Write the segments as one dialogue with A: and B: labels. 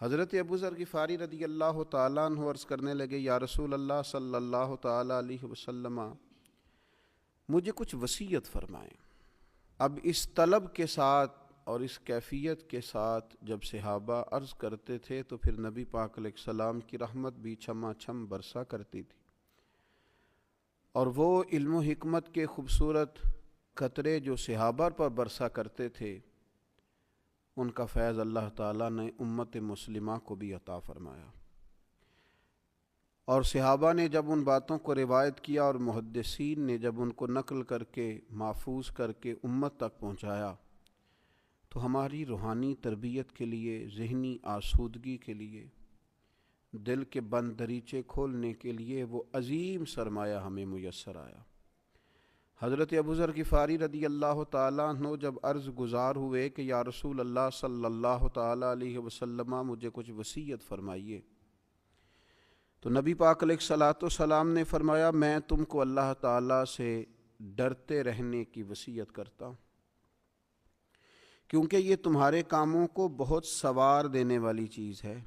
A: حضرت ابو ذر غفاری رضی اللہ تعالیٰ عنہ عرض کرنے لگے، یا رسول اللہ صلی اللہ تعالیٰ علیہ وسلم، مجھے کچھ وصیت فرمائیں۔ اب اس طلب کے ساتھ اور اس کیفیت کے ساتھ جب صحابہ عرض کرتے تھے تو پھر نبی پاک علیہ السلام کی رحمت بھی چھما چھم برسا کرتی تھی، اور وہ علم و حکمت کے خوبصورت قطرے جو صحابہ پر برسا کرتے تھے، ان کا فیض اللہ تعالیٰ نے امت مسلمہ کو بھی عطا فرمایا۔ اور صحابہ نے جب ان باتوں کو روایت کیا اور محدثین نے جب ان کو نقل کر کے محفوظ کر کے امت تک پہنچایا، تو ہماری روحانی تربیت کے لیے، ذہنی آسودگی کے لیے، دل کے بند دریچے کھولنے کے لیے وہ عظیم سرمایہ ہمیں میسر آیا۔ حضرت ابو ذر غفاری رضی اللہ تعالیٰ عنہ جب عرض گزار ہوئے کہ یا رسول اللہ صلی اللہ تعالیٰ علیہ وسلم، مجھے کچھ وصیت فرمائیے، تو نبی پاک علیہ الصلوۃ والسلام نے فرمایا، میں تم کو اللہ تعالیٰ سے ڈرتے رہنے کی وصیت کرتا ہوں، کیونکہ یہ تمہارے کاموں کو بہت سنوار دینے والی چیز ہے۔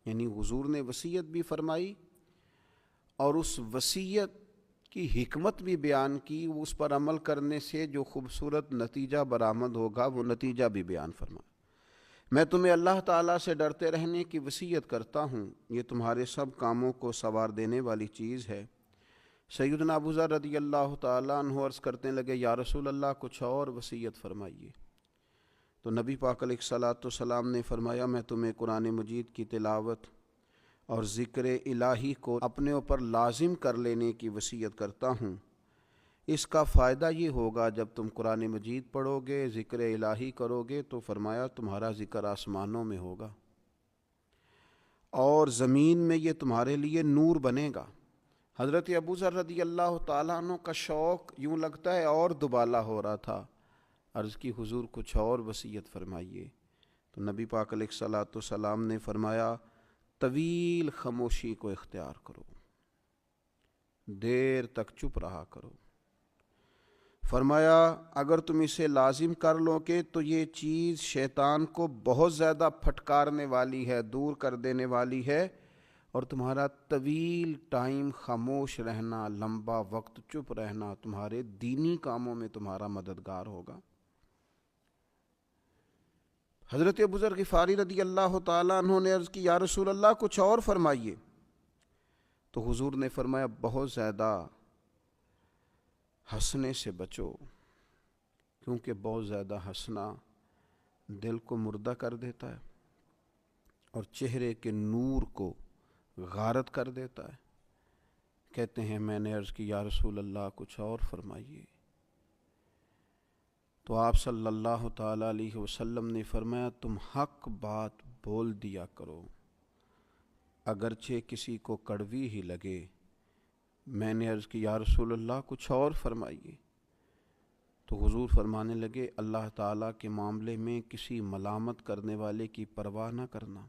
A: یعنی حضور نے وصیت بھی فرمائی اور اس وصیت کی حکمت بھی بیان کی، اس پر عمل کرنے سے جو خوبصورت نتیجہ برآمد ہوگا وہ نتیجہ بھی بیان فرمایا۔ میں تمہیں اللہ تعالیٰ سے ڈرتے رہنے کی وصیت کرتا ہوں، یہ تمہارے سب کاموں کو سنوار دینے والی چیز ہے۔ سیدنا ابو ذر رضی اللہ تعالیٰ عنہ عرض کرنے لگے، یا رسول اللہ کچھ اور وصیت فرمائیے۔ تو نبی پاک علیہ الصلوۃ والسلام نے فرمایا، میں تمہیں قرآن مجید کی تلاوت اور ذکر الہی کو اپنے اوپر لازم کر لینے کی وصیت کرتا ہوں۔ اس کا فائدہ یہ ہوگا، جب تم قرآن مجید پڑھو گے، ذکر الہی کرو گے، تو فرمایا تمہارا ذکر آسمانوں میں ہوگا اور زمین میں یہ تمہارے لیے نور بنے گا۔ حضرت ابو ذر رضی اللہ تعالیٰ عنہ کا شوق یوں لگتا ہے اور دوبالا ہو رہا تھا۔ عرض کی، حضور کچھ اور وصیت فرمائیے۔ تو نبی پاک علیہ الصلوۃ والسلام نے فرمایا، طویل خاموشی کو اختیار کرو، دیر تک چپ رہا کرو۔ فرمایا اگر تم اسے لازم کر لو گے تو یہ چیز شیطان کو بہت زیادہ پھٹکارنے والی ہے، دور کر دینے والی ہے، اور تمہارا طویل ٹائم خاموش رہنا، لمبا وقت چپ رہنا تمہارے دینی کاموں میں تمہارا مددگار ہوگا۔ حضرت ابو ذر غفاری رضی اللہ تعالیٰ عنہ نے عرض کی، یا رسول اللہ کچھ اور فرمائیے۔ تو حضور نے فرمایا، بہت زیادہ ہنسنے سے بچو، کیونکہ بہت زیادہ ہنسنا دل کو مردہ کر دیتا ہے اور چہرے کے نور کو غارت کر دیتا ہے۔ کہتے ہیں میں نے عرض کی، یا رسول اللہ کچھ اور فرمائیے۔ تو آپ صلی اللہ تعالیٰ علیہ وسلم نے فرمایا، تم حق بات بول دیا کرو، اگرچہ کسی کو کڑوی ہی لگے۔ میں نے عرض کی، یا رسول اللہ کچھ اور فرمائیے۔ تو حضور فرمانے لگے، اللہ تعالیٰ کے معاملے میں کسی ملامت کرنے والے کی پرواہ نہ کرنا،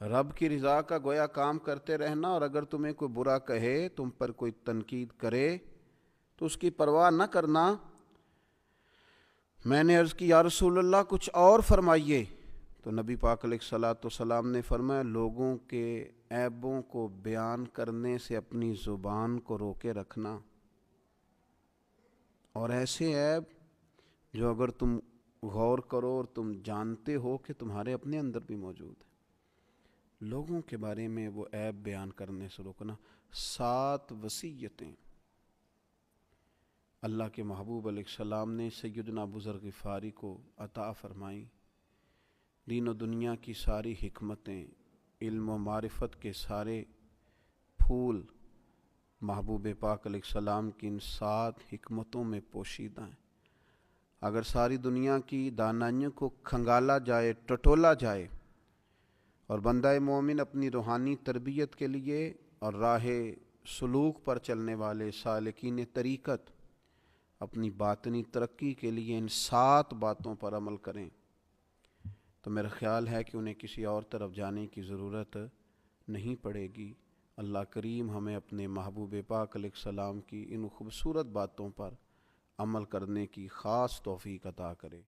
A: رب کی رضا کا گویا کام کرتے رہنا، اور اگر تمہیں کوئی برا کہے، تم پر کوئی تنقید کرے تو اس کی پرواہ نہ کرنا۔ میں نے عرض کی، یا رسول اللہ کچھ اور فرمائیے۔ تو نبی پاک علیہ الصلوۃ والسلام نے فرمایا، لوگوں کے عیبوں کو بیان کرنے سے اپنی زبان کو روکے رکھنا، اور ایسے عیب جو اگر تم غور کرو اور تم جانتے ہو کہ تمہارے اپنے اندر بھی موجود ہے، لوگوں کے بارے میں وہ عیب بیان کرنے سے روکنا۔ 7 وصیتیں اللہ کے محبوب علیہ السلام نے سیدنا ابو ذر غفاری کو عطا فرمائیں۔ دین و دنیا کی ساری حکمتیں، علم و معرفت کے سارے پھول محبوب پاک علیہ السلام کی ان 7 حکمتوں میں پوشیدہ ہیں۔ اگر ساری دنیا کی دانائیوں کو کھنگالا جائے، ٹٹولا جائے، اور بندہ مومن اپنی روحانی تربیت کے لیے اور راہ سلوک پر چلنے والے سالکین طریقت اپنی باطنی ترقی کے لیے ان 7 باتوں پر عمل کریں، تو میرا خیال ہے کہ انہیں کسی اور طرف جانے کی ضرورت نہیں پڑے گی۔ اللہ کریم ہمیں اپنے محبوب پاک علیہ السلام کی ان خوبصورت باتوں پر عمل کرنے کی خاص توفیق عطا کرے۔